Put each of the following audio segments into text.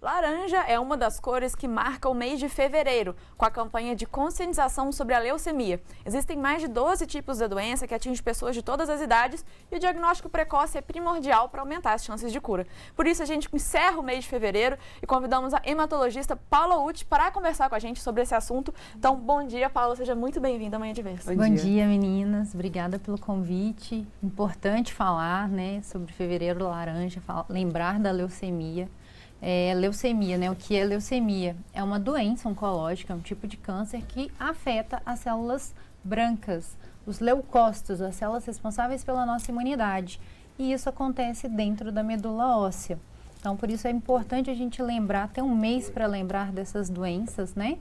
Laranja é uma das cores que marca o mês de fevereiro, com a campanha de conscientização sobre a leucemia. Existem mais de 12 tipos da doença que atinge pessoas de todas as idades e o diagnóstico precoce é primordial para aumentar as chances de cura. Por isso, a gente encerra o mês de fevereiro e convidamos a hematologista Paula Uth para conversar com a gente sobre esse assunto. Então, bom dia, Paula, seja muito bem-vinda à Manhã de Vez. Bom dia, meninas. Obrigada pelo convite. Importante falar, né, sobre fevereiro laranja, lembrar da leucemia. Leucemia, né? O que é leucemia? É uma doença oncológica, é um tipo de câncer que afeta as células brancas, os leucócitos, as células responsáveis pela nossa imunidade. E isso acontece dentro da medula óssea. Então, por isso é importante a gente lembrar, ter um mês para lembrar dessas doenças, né?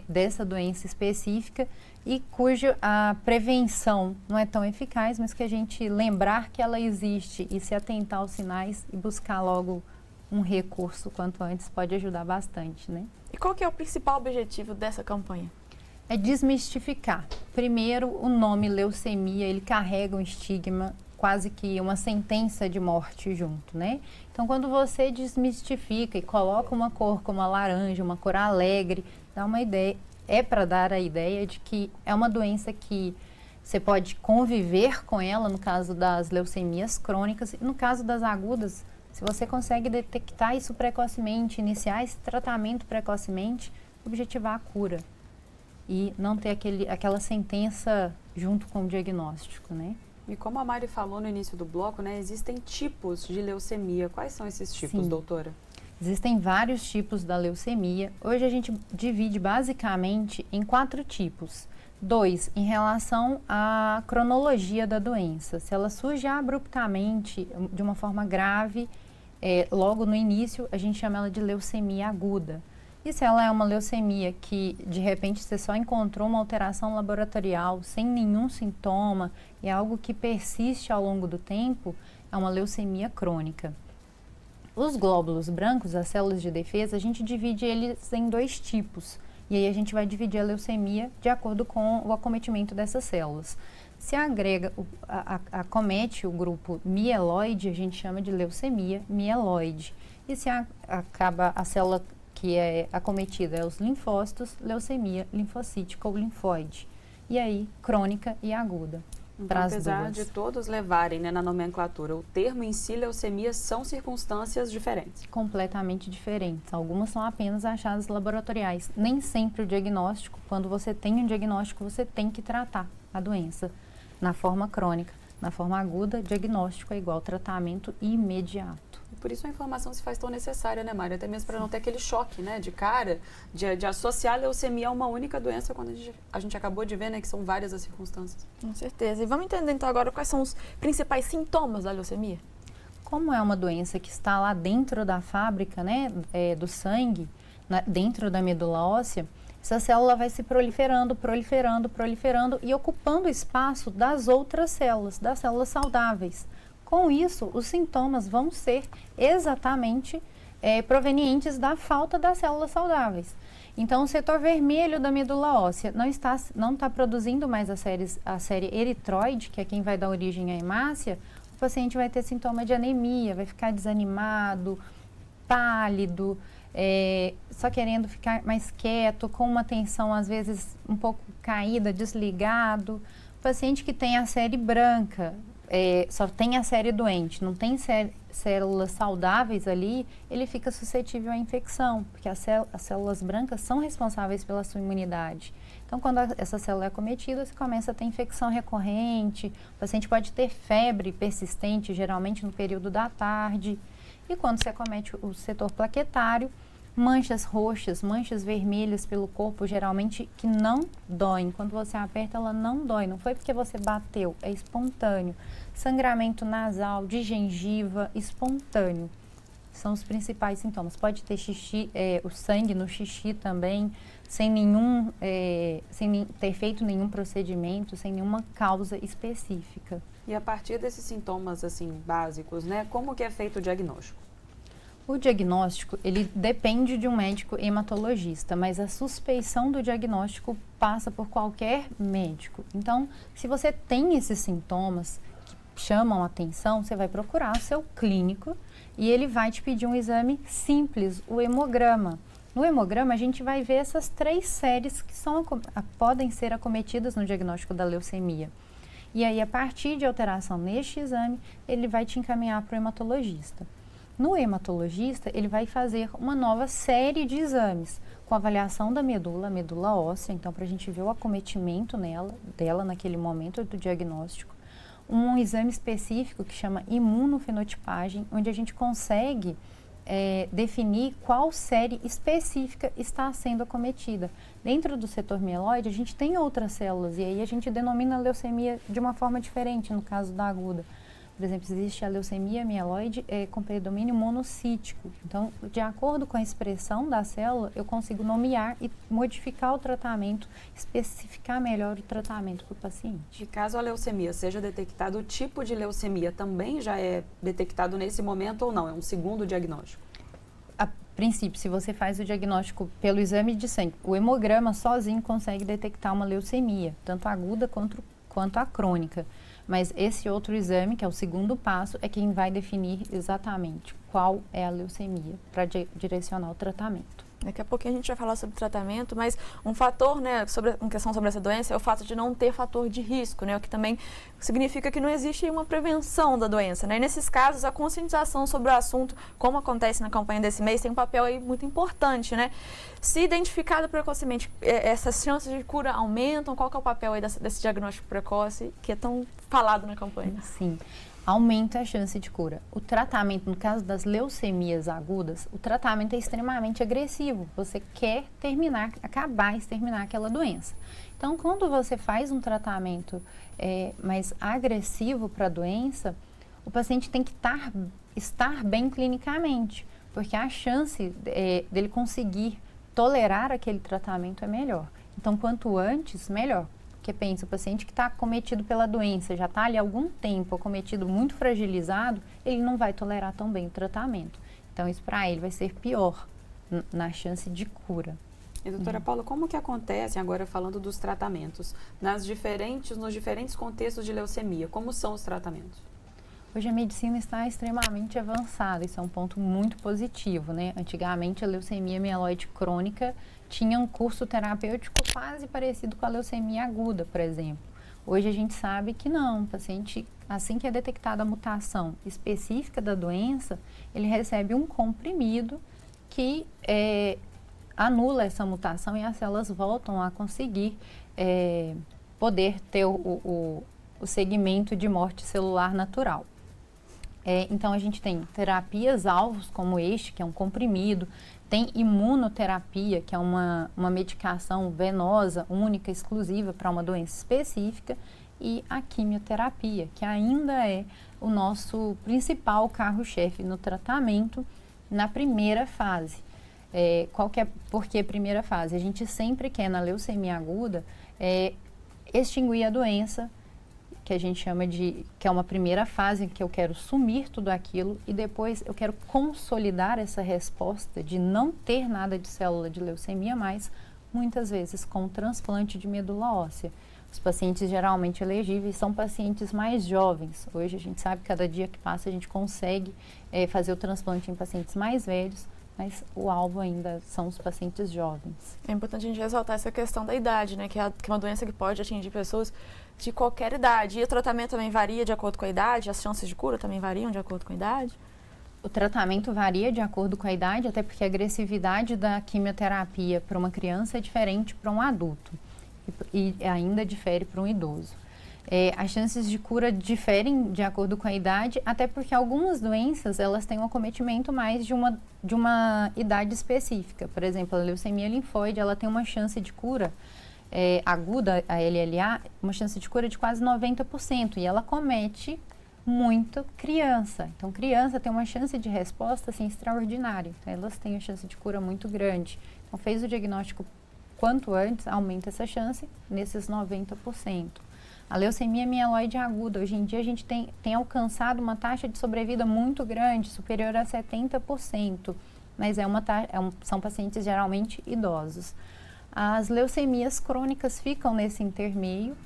Dessa doença específica e cuja a prevenção não é tão eficaz, mas que a gente lembrar que ela existe e se atentar aos sinais e buscar logo um recurso quanto antes pode ajudar bastante, né? E qual que é o principal objetivo dessa campanha? É desmistificar. Primeiro, o nome leucemia, ele carrega um estigma, quase que uma sentença de morte junto, né? Então, quando você desmistifica e coloca uma cor como a laranja, uma cor alegre, dá uma ideia, é para dar a ideia de que é uma doença que você pode conviver com ela, no caso das leucemias crônicas, e no caso das agudas, se você consegue detectar isso precocemente, iniciar esse tratamento precocemente, objetivar a cura e não ter aquela sentença junto com o diagnóstico, né? E como a Mari falou no início do bloco, né, existem tipos de leucemia. Quais são esses tipos, Sim. doutora? Existem vários tipos da leucemia. Hoje a gente divide basicamente em 4 tipos. 2, em relação à cronologia da doença. Se ela surge abruptamente, de uma forma grave, logo no início, a gente chama ela de leucemia aguda. E se ela é uma leucemia que, de repente, você só encontrou uma alteração laboratorial, sem nenhum sintoma, e é algo que persiste ao longo do tempo, é uma leucemia crônica. Os glóbulos brancos, as células de defesa, a gente divide eles em 2 tipos. E aí a gente vai dividir a leucemia de acordo com o acometimento dessas células. Se acomete o grupo mieloide, a gente chama de leucemia mieloide. E se acaba a célula que é acometida é os linfócitos, leucemia linfocítica ou linfóide. E aí, crônica e aguda. Então, apesar de todos levarem, né, na nomenclatura, o termo em si, leucemia, são circunstâncias diferentes. Completamente diferentes. Algumas são apenas achados laboratoriais. Nem sempre o diagnóstico, quando você tem um diagnóstico, você tem que tratar a doença na forma crônica. Na forma aguda, diagnóstico é igual tratamento imediato. E por isso a informação se faz tão necessária, né, Mário? Até mesmo para não ter aquele choque, né, de cara, de associar a leucemia a uma única doença, quando a gente acabou de ver, né, que são várias as circunstâncias. Com certeza. E vamos entender então agora quais são os principais sintomas da leucemia? Como é uma doença que está lá dentro da fábrica, né, do sangue, dentro da medula óssea, essa célula vai se proliferando e ocupando o espaço das outras células, das células saudáveis. Com isso, os sintomas vão ser exatamente provenientes da falta das células saudáveis. Então, o setor vermelho da medula óssea não está produzindo mais a série eritroide, que é quem vai dar origem à hemácia. O paciente vai ter sintoma de anemia, vai ficar desanimado, pálido, só querendo ficar mais quieto, com uma atenção às vezes um pouco caída, desligado. O paciente que tem a série branca, só tem a série doente, não tem células saudáveis ali, ele fica suscetível à infecção, porque as células brancas são responsáveis pela sua imunidade. Então, quando essa célula é acometida, você começa a ter infecção recorrente, o paciente pode ter febre persistente, geralmente no período da tarde. E quando se acomete o setor plaquetário, manchas roxas, manchas vermelhas pelo corpo, geralmente que não doem. Quando você aperta, ela não dói. Não foi porque você bateu, é espontâneo. Sangramento nasal, de gengiva, espontâneo. São os principais sintomas. Pode ter xixi, o sangue no xixi também, sem ter feito nenhum procedimento, sem nenhuma causa específica. E a partir desses sintomas, assim, básicos, né, como que é feito o diagnóstico? O diagnóstico, ele depende de um médico hematologista, mas a suspeição do diagnóstico passa por qualquer médico. Então, se você tem esses sintomas, chamam a atenção, você vai procurar o seu clínico e ele vai te pedir um exame simples, o hemograma. No hemograma, a gente vai ver essas 3 séries que podem ser acometidas no diagnóstico da leucemia. E aí, a partir de alteração neste exame, ele vai te encaminhar para o hematologista. No hematologista, ele vai fazer uma nova série de exames, com avaliação da medula óssea, então para a gente ver o acometimento dela naquele momento do diagnóstico. Um exame específico que chama imunofenotipagem, onde a gente consegue definir qual série específica está sendo acometida. Dentro do setor mieloide, a gente tem outras células, e aí a gente denomina a leucemia de uma forma diferente, no caso da aguda. Por exemplo, existe a leucemia mieloide com predomínio monocítico. Então, de acordo com a expressão da célula, eu consigo nomear e modificar o tratamento, especificar melhor o tratamento para o paciente. E caso a leucemia seja detectada, o tipo de leucemia também já é detectado nesse momento ou não? É um segundo diagnóstico? A princípio, se você faz o diagnóstico pelo exame de sangue, o hemograma sozinho consegue detectar uma leucemia, tanto aguda quanto a crônica. Mas esse outro exame, que é o segundo passo, é quem vai definir exatamente qual é a leucemia para direcionar o tratamento. Daqui a pouquinho a gente vai falar sobre tratamento, mas um fator, né, em questão sobre essa doença é o fato de não ter fator de risco, né, o que também significa que não existe uma prevenção da doença, né, e nesses casos a conscientização sobre o assunto, como acontece na campanha desse mês, tem um papel aí muito importante, né. Se identificado precocemente, essas chances de cura aumentam? Qual que é o papel aí desse diagnóstico precoce que é tão falado na campanha? Sim. Aumenta a chance de cura. O tratamento, no caso das leucemias agudas, o tratamento é extremamente agressivo. Você quer exterminar aquela doença. Então, quando você faz um tratamento mais agressivo para a doença, o paciente tem que estar bem clinicamente, porque a chance dele conseguir tolerar aquele tratamento é melhor. Então, quanto antes, melhor. Porque pensa, o paciente que está acometido pela doença, já está ali há algum tempo acometido, muito fragilizado, ele não vai tolerar tão bem o tratamento. Então, isso para ele vai ser pior na chance de cura. E, doutora Paula, como que acontece, agora falando dos tratamentos, nos diferentes contextos de leucemia? Como são os tratamentos? Hoje a medicina está extremamente avançada, isso é um ponto muito positivo, né? Antigamente a leucemia mieloide crônica tinha um curso terapêutico quase parecido com a leucemia aguda, por exemplo. Hoje a gente sabe que não, o paciente, assim que é detectada a mutação específica da doença, ele recebe um comprimido que anula essa mutação e as células voltam a conseguir poder ter o segmento de morte celular natural. Então, a gente tem terapias-alvos como este, que é um comprimido, tem imunoterapia, que é uma medicação venosa, única, exclusiva para uma doença específica, e a quimioterapia, que ainda é o nosso principal carro-chefe no tratamento na primeira fase. Por que primeira fase? A gente sempre quer, na leucemia aguda, extinguir a doença, que a gente chama que é uma primeira fase em que eu quero sumir tudo aquilo e depois eu quero consolidar essa resposta de não ter nada de célula de leucemia mais, muitas vezes com transplante de medula óssea. Os pacientes geralmente elegíveis são pacientes mais jovens. Hoje a gente sabe que cada dia que passa a gente consegue fazer o transplante em pacientes mais velhos, mas o alvo ainda são os pacientes jovens. É importante a gente ressaltar essa questão da idade, né? Que é uma doença que pode atingir pessoas de qualquer idade. E o tratamento também varia de acordo com a idade? As chances de cura também variam de acordo com a idade? O tratamento varia de acordo com a idade, até porque a agressividade da quimioterapia para uma criança é diferente para um adulto e ainda difere para um idoso. As chances de cura diferem de acordo com a idade, até porque algumas doenças elas têm um acometimento mais de uma idade específica. Por exemplo, a leucemia linfóide ela tem uma chance de cura aguda, a LLA, uma chance de cura de quase 90%, e ela comete muito criança. Então, criança tem uma chance de resposta assim, extraordinária. Então, elas têm uma chance de cura muito grande. Então, fez o diagnóstico quanto antes, aumenta essa chance nesses 90%. A leucemia mieloide aguda, hoje em dia a gente tem alcançado uma taxa de sobrevida muito grande, superior a 70%, mas são pacientes geralmente idosos. As leucemias crônicas ficam nesse intermeio,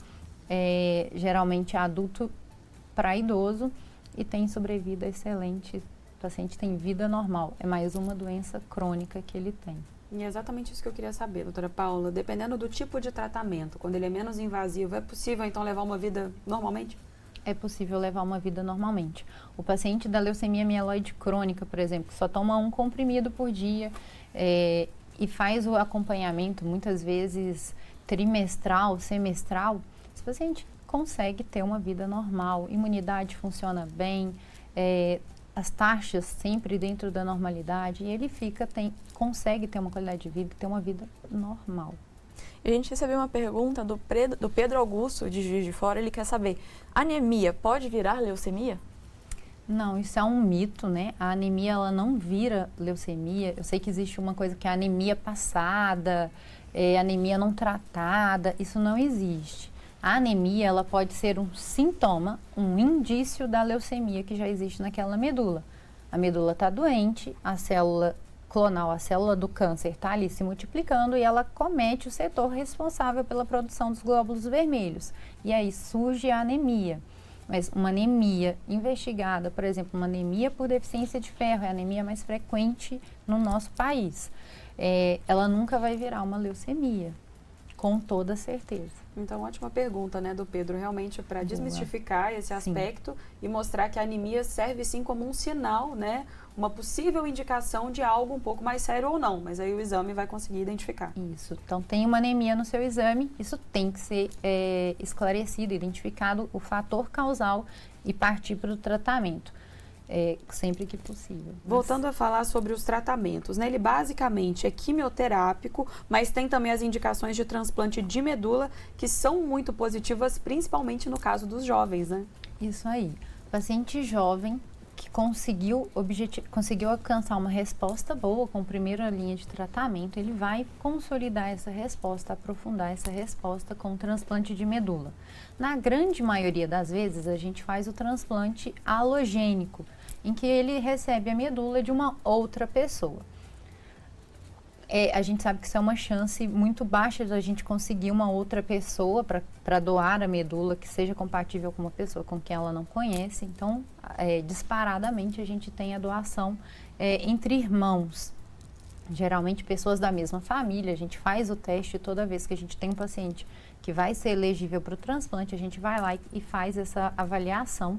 geralmente adulto para idoso e tem sobrevida excelente. O paciente tem vida normal. É mais uma doença crônica que ele tem. E é exatamente isso que eu queria saber, doutora Paula. Dependendo do tipo de tratamento, quando ele é menos invasivo, é possível então levar uma vida normalmente? É possível levar uma vida normalmente. O paciente da leucemia mieloide crônica, por exemplo, só toma um comprimido por dia e faz o acompanhamento, muitas vezes trimestral, semestral, esse paciente consegue ter uma vida normal, imunidade funciona bem, as taxas sempre dentro da normalidade e ele consegue ter uma qualidade de vida, ter uma vida normal. A gente recebeu uma pergunta do Pedro Augusto, de Juiz de Fora. Ele quer saber, anemia pode virar leucemia? Não, isso é um mito, né? A anemia, ela não vira leucemia. Eu sei que existe uma coisa que é anemia passada, anemia não tratada. Isso não existe. A anemia, ela pode ser um sintoma, um indício da leucemia que já existe naquela medula. A medula está doente, a célula clonal, a célula do câncer, está ali se multiplicando e ela comete o setor responsável pela produção dos glóbulos vermelhos. E aí surge a anemia. Mas uma anemia investigada, por exemplo, uma anemia por deficiência de ferro, é a anemia mais frequente no nosso país. Ela nunca vai virar uma leucemia, com toda certeza. Então, ótima pergunta, né, do Pedro, realmente para desmistificar esse aspecto e mostrar que a anemia serve sim como um sinal, né, uma possível indicação de algo um pouco mais sério ou não, mas aí o exame vai conseguir identificar. Isso, então tem uma anemia no seu exame, isso tem que ser esclarecido, identificado o fator causal e partir para o tratamento. Sempre que possível. Voltando a falar sobre os tratamentos, né? Ele basicamente é quimioterápico, mas tem também as indicações de transplante de medula que são muito positivas, principalmente no caso dos jovens, né? Isso aí. Paciente jovem que conseguiu alcançar uma resposta boa com a primeira linha de tratamento, ele vai consolidar essa resposta, aprofundar essa resposta com o transplante de medula. Na grande maioria das vezes, a gente faz o transplante alogênico, em que ele recebe a medula de uma outra pessoa. A gente sabe que isso é uma chance muito baixa de a gente conseguir uma outra pessoa para doar a medula que seja compatível com uma pessoa com quem ela não conhece. Então, disparadamente, a gente tem a doação entre irmãos. Geralmente, pessoas da mesma família. A gente faz o teste toda vez que a gente tem um paciente que vai ser elegível para o transplante, a gente vai lá e faz essa avaliação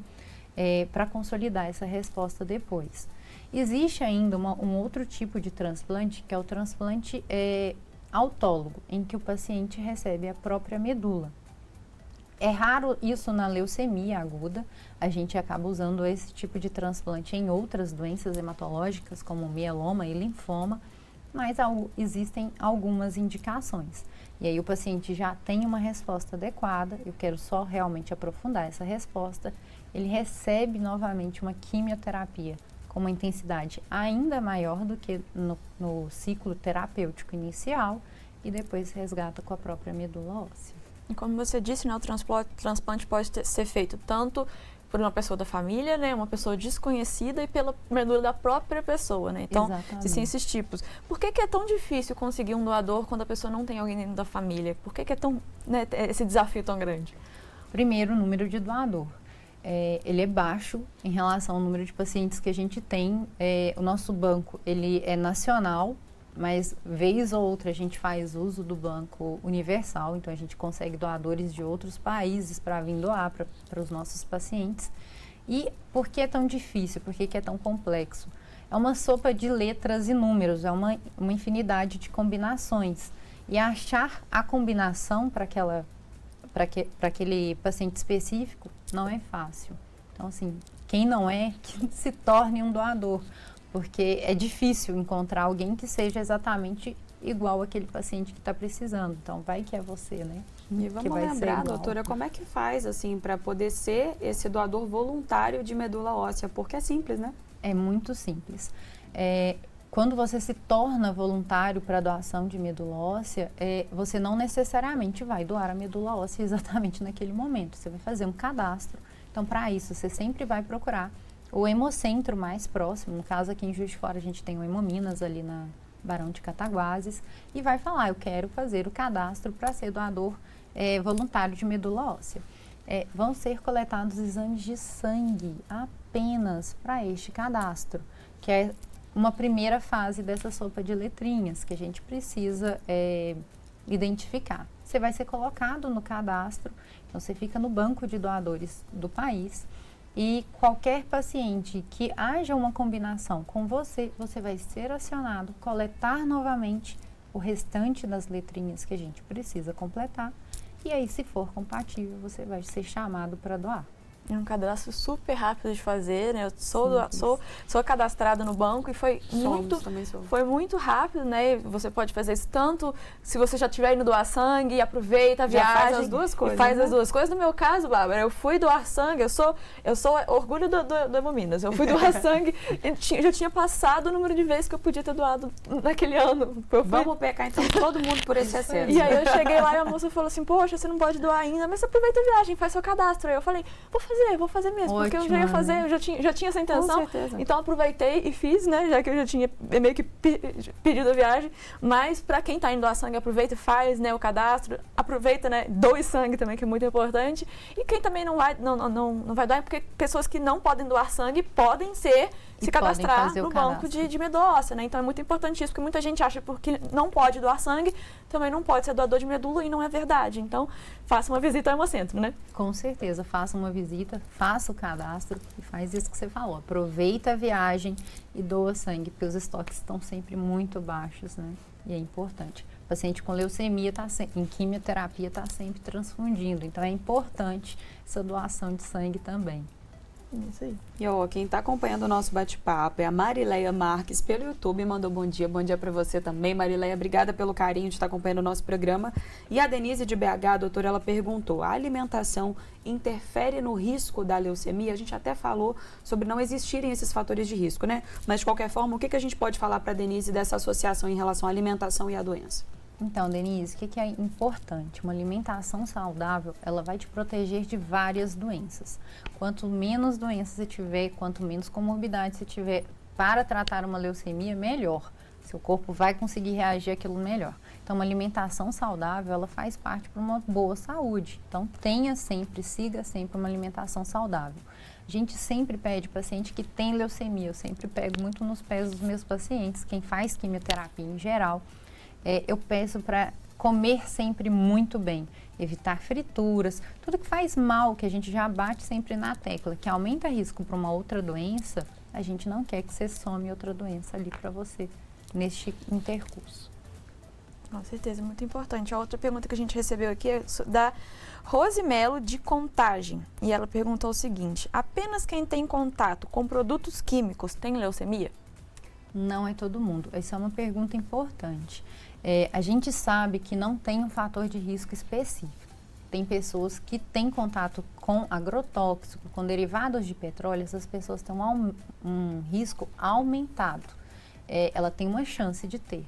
para consolidar essa resposta depois. Existe ainda um outro tipo de transplante, que é o transplante autólogo, em que o paciente recebe a própria medula. É raro isso na leucemia aguda, a gente acaba usando esse tipo de transplante em outras doenças hematológicas, como mieloma e linfoma, mas existem algumas indicações. E aí o paciente já tem uma resposta adequada, eu quero só realmente aprofundar essa resposta, ele recebe novamente uma quimioterapia com uma intensidade ainda maior do que no ciclo terapêutico inicial e depois resgata com a própria medula óssea. E como você disse, né, o transplante pode ser feito tanto por uma pessoa da família, né, uma pessoa desconhecida e pela medula da própria pessoa, né? Então, existem esses tipos. Por que é tão difícil conseguir um doador quando a pessoa não tem alguém dentro da família? Por que é tão, né, esse desafio tão grande? Primeiro, o número de doador. Ele é baixo em relação ao número de pacientes que a gente tem. O nosso banco, ele é nacional, mas vez ou outra a gente faz uso do banco universal, então a gente consegue doadores de outros países para vir doar para os nossos pacientes. E por que é tão difícil? Por que é tão complexo? É uma sopa de letras e números, é uma infinidade de combinações. E achar a combinação para aquele paciente específico não é fácil. Então, assim, quem não que se torne um doador, porque é difícil encontrar alguém que seja exatamente igual àquele paciente que está precisando. Então, vai que é você, né? E vamos lembrar, doutora, como é que faz, assim, para poder ser esse doador voluntário de medula óssea? Porque é simples, né? É muito simples. Quando você se torna voluntário para a doação de medula óssea, você não necessariamente vai doar a medula óssea exatamente naquele momento. Você vai fazer um cadastro. Então, para isso, você sempre vai procurar o hemocentro mais próximo. No caso, aqui em Juiz de Fora, a gente tem o Hemominas ali na Barão de Cataguases. E vai falar, eu quero fazer o cadastro para ser doador voluntário de medula óssea. vão ser coletados exames de sangue apenas para este cadastro, que é uma primeira fase dessa sopa de letrinhas que a gente precisa identificar. Você vai ser colocado no cadastro, então você fica no banco de doadores do país e qualquer paciente que haja uma combinação com você, você vai ser acionado, coletar novamente o restante das letrinhas que a gente precisa completar e aí, se for compatível, você vai ser chamado para doar. É um cadastro super rápido de fazer, né? Eu sou cadastrada no banco e foi muito rápido, né? Você pode fazer isso tanto se você já estiver indo doar sangue, aproveita a viagem. Faz as duas coisas. Faz as duas coisas. No meu caso, Bárbara, eu fui doar sangue, eu sou orgulho do Hemominas. Eu fui doar sangue e já tinha passado o número de vezes que eu podia ter doado naquele ano. Vamos pecar então todo mundo por esse excesso. E aí eu cheguei lá e a moça falou assim, poxa, você não pode doar ainda, mas aproveita a viagem, faz seu cadastro. Aí eu falei, vou fazer mesmo, porque eu já ia fazer, eu já tinha essa intenção. Então aproveitei e fiz, né, já que eu já tinha meio que pedido a viagem. Mas para quem está indo doar sangue, aproveita e faz, né, o cadastro, aproveita, né, doe sangue também, que é muito importante. E quem também não vai doar, é porque pessoas que não podem doar sangue podem se cadastrar no banco de medula óssea, né? Então é muito importante isso, porque muita gente acha que porque não pode doar sangue, também não pode ser doador de medula e não é verdade. Então, faça uma visita ao Hemocentro, né? Com certeza, faça uma visita, faça o cadastro e faz isso que você falou. Aproveita a viagem e doa sangue, porque os estoques estão sempre muito baixos, né? E é importante. O paciente com leucemia em quimioterapia está sempre transfundindo, então é importante essa doação de sangue também. Isso aí. E quem está acompanhando o nosso bate-papo é a Marileia Marques pelo YouTube, mandou bom dia para você também. Marileia, obrigada pelo carinho de estar acompanhando o nosso programa. E a Denise de BH, doutora, ela perguntou, a alimentação interfere no risco da leucemia? A gente até falou sobre não existirem esses fatores de risco, né? Mas de qualquer forma, o que a gente pode falar para a Denise dessa associação em relação à alimentação e à doença? Então, Denise, o que é importante? Uma alimentação saudável, ela vai te proteger de várias doenças. Quanto menos doenças você tiver, quanto menos comorbidade você tiver para tratar uma leucemia, melhor. Seu corpo vai conseguir reagir àquilo melhor. Então, uma alimentação saudável, ela faz parte para uma boa saúde. Então, siga sempre uma alimentação saudável. A gente sempre pede paciente que tem leucemia, eu sempre pego muito nos pés dos meus pacientes, quem faz quimioterapia em geral, eu peço para comer sempre muito bem, evitar frituras, tudo que faz mal, que a gente já bate sempre na tecla, que aumenta risco para uma outra doença, a gente não quer que você some outra doença ali para você, neste intercurso. Com certeza, muito importante. A outra pergunta que a gente recebeu aqui é da Rosimelo de Contagem, e ela perguntou o seguinte, apenas quem tem contato com produtos químicos tem leucemia? Não é todo mundo. Essa é uma pergunta importante. A gente sabe que não tem um fator de risco específico. Tem pessoas que têm contato com agrotóxico, com derivados de petróleo, essas pessoas têm um risco aumentado. Ela tem uma chance de ter,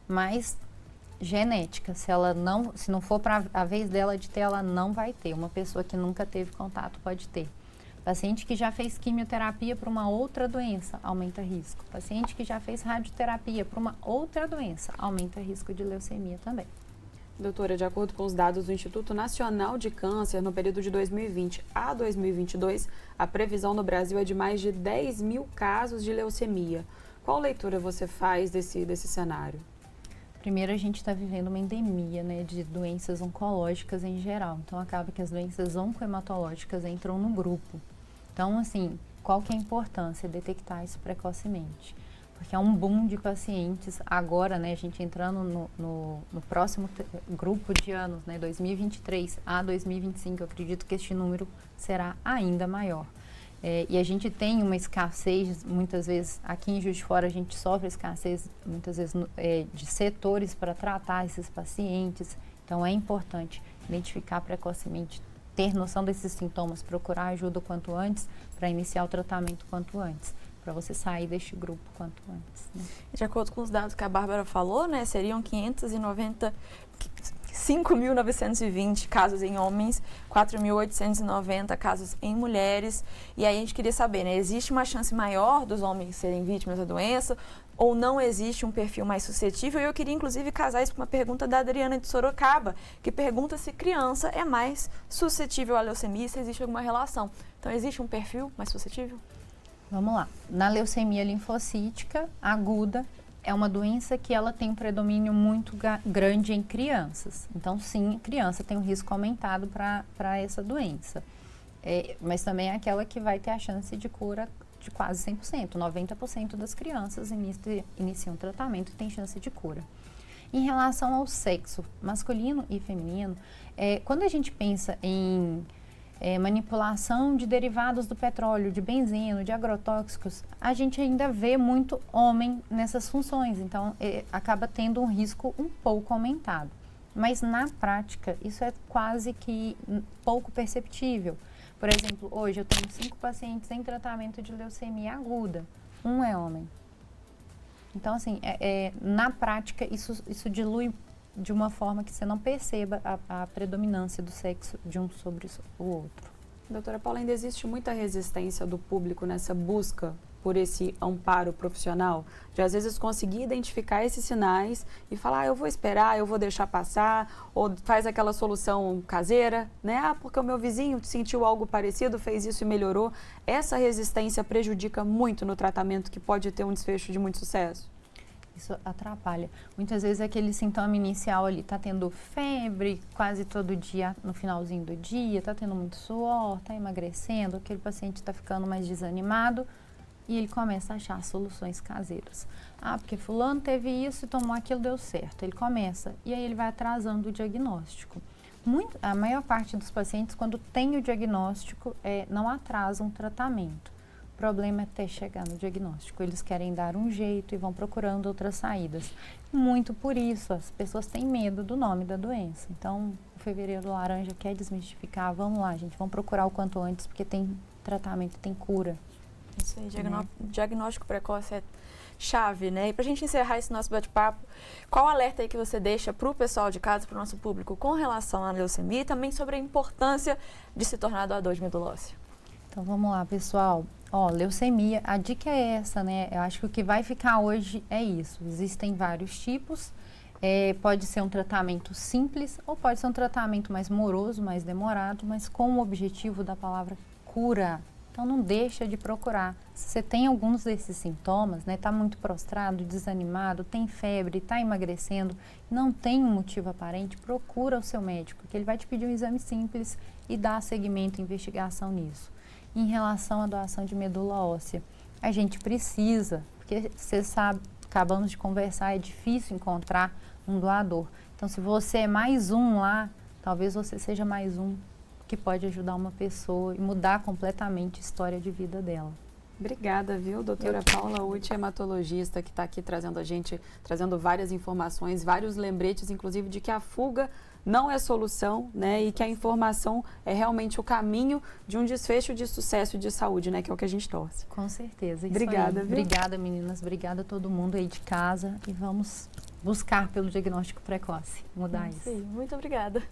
mas genética, se não for para a vez dela de ter, ela não vai ter. Uma pessoa que nunca teve contato pode ter. Paciente que já fez quimioterapia para uma outra doença, aumenta risco. Paciente que já fez radioterapia para uma outra doença, aumenta risco de leucemia também. Doutora, de acordo com os dados do Instituto Nacional de Câncer, no período de 2020 a 2022, a previsão no Brasil é de mais de 10 mil casos de leucemia. Qual leitura você faz desse cenário? Primeiro, a gente está vivendo uma endemia, né, de doenças oncológicas em geral. Então, acaba que as doenças oncohematológicas entram no grupo. Então, assim, qual que é a importância? Detectar isso precocemente. Porque é um boom de pacientes agora, né, a gente entrando no próximo grupo de anos, né, 2023 a 2025, eu acredito que este número será ainda maior. E a gente tem uma escassez, muitas vezes, aqui em Juiz de Fora a gente sofre escassez, muitas vezes, de setores para tratar esses pacientes. Então, é importante identificar precocemente, ter noção desses sintomas, procurar ajuda o quanto antes, para iniciar o tratamento quanto antes, para você sair deste grupo quanto antes. Né? De acordo com os dados que a Bárbara falou, né, seriam 5.920 casos em homens, 4.890 casos em mulheres. E aí a gente queria saber, né, existe uma chance maior dos homens serem vítimas da doença? ou não existe um perfil mais suscetível? E eu queria, inclusive, casar isso com uma pergunta da Adriana de Sorocaba, que pergunta se criança é mais suscetível à leucemia, se existe alguma relação. Então, existe um perfil mais suscetível? Vamos lá. Na leucemia linfocítica aguda, é uma doença que ela tem um predomínio muito grande em crianças. Então, sim, a criança tem um risco aumentado para essa doença. Mas também é aquela que vai ter a chance de cura de quase 100%. 90% das crianças iniciam tratamento e tem chance de cura. Em relação ao sexo masculino e feminino, quando a gente pensa em manipulação de derivados do petróleo, de benzeno, de agrotóxicos, a gente ainda vê muito homem nessas funções, então acaba tendo um risco um pouco aumentado. Mas na prática, isso é quase que pouco perceptível. Por exemplo, hoje eu tenho 5 pacientes em tratamento de leucemia aguda, um é homem. Então, assim, na prática, isso dilui de uma forma que você não perceba a predominância do sexo de um sobre o outro. Doutora Paula, ainda existe muita resistência do público nessa busca por esse amparo profissional, de às vezes conseguir identificar esses sinais e falar, eu vou esperar, eu vou deixar passar, ou faz aquela solução caseira, né? Porque o meu vizinho sentiu algo parecido, fez isso e melhorou. Essa resistência prejudica muito no tratamento que pode ter um desfecho de muito sucesso? Isso atrapalha. Muitas vezes aquele sintoma inicial ali está tendo febre quase todo dia, no finalzinho do dia, está tendo muito suor, está emagrecendo, aquele paciente está ficando mais desanimado e ele começa a achar soluções caseiras. Porque fulano teve isso e tomou aquilo, deu certo. Ele começa e aí ele vai atrasando o diagnóstico. A maior parte dos pacientes, quando tem o diagnóstico, não atrasam o tratamento. O problema é até chegar no diagnóstico. Eles querem dar um jeito e vão procurando outras saídas. Muito por isso, as pessoas têm medo do nome da doença. Então, o Fevereiro Laranja quer desmistificar. Vamos lá, gente, vamos procurar o quanto antes, porque tem tratamento, tem cura. Isso aí, diagnóstico precoce é chave, né? E pra gente encerrar esse nosso bate-papo, qual alerta aí que você deixa pro pessoal de casa, pro nosso público, com relação à leucemia e também sobre a importância de se tornar doador de medula óssea? Então, vamos lá, pessoal. Leucemia, a dica é essa, né? Eu acho que o que vai ficar hoje é isso. Existem vários tipos. Pode ser um tratamento simples ou pode ser um tratamento mais moroso, mais demorado, mas com o objetivo da palavra cura. Então, não deixa de procurar. Se você tem alguns desses sintomas, né? Está muito prostrado, desanimado, tem febre, está emagrecendo, não tem um motivo aparente, procura o seu médico, que ele vai te pedir um exame simples e dar seguimento e investigação nisso. Em relação à doação de medula óssea, a gente precisa, porque você sabe, acabamos de conversar, é difícil encontrar um doador. Então, se você é mais um lá, talvez você seja mais um que pode ajudar uma pessoa e mudar completamente a história de vida dela. Obrigada, viu, doutora Paula Ucci, hematologista, que está aqui trazendo a gente, trazendo várias informações, vários lembretes, inclusive, de que a fuga não é solução, né, e que a informação é realmente o caminho de um desfecho de sucesso e de saúde, né, que é o que a gente torce. Com certeza. Obrigada, viu? Obrigada, meninas. Obrigada a todo mundo aí de casa e vamos buscar pelo diagnóstico precoce, mudar isso. Sim, muito obrigada.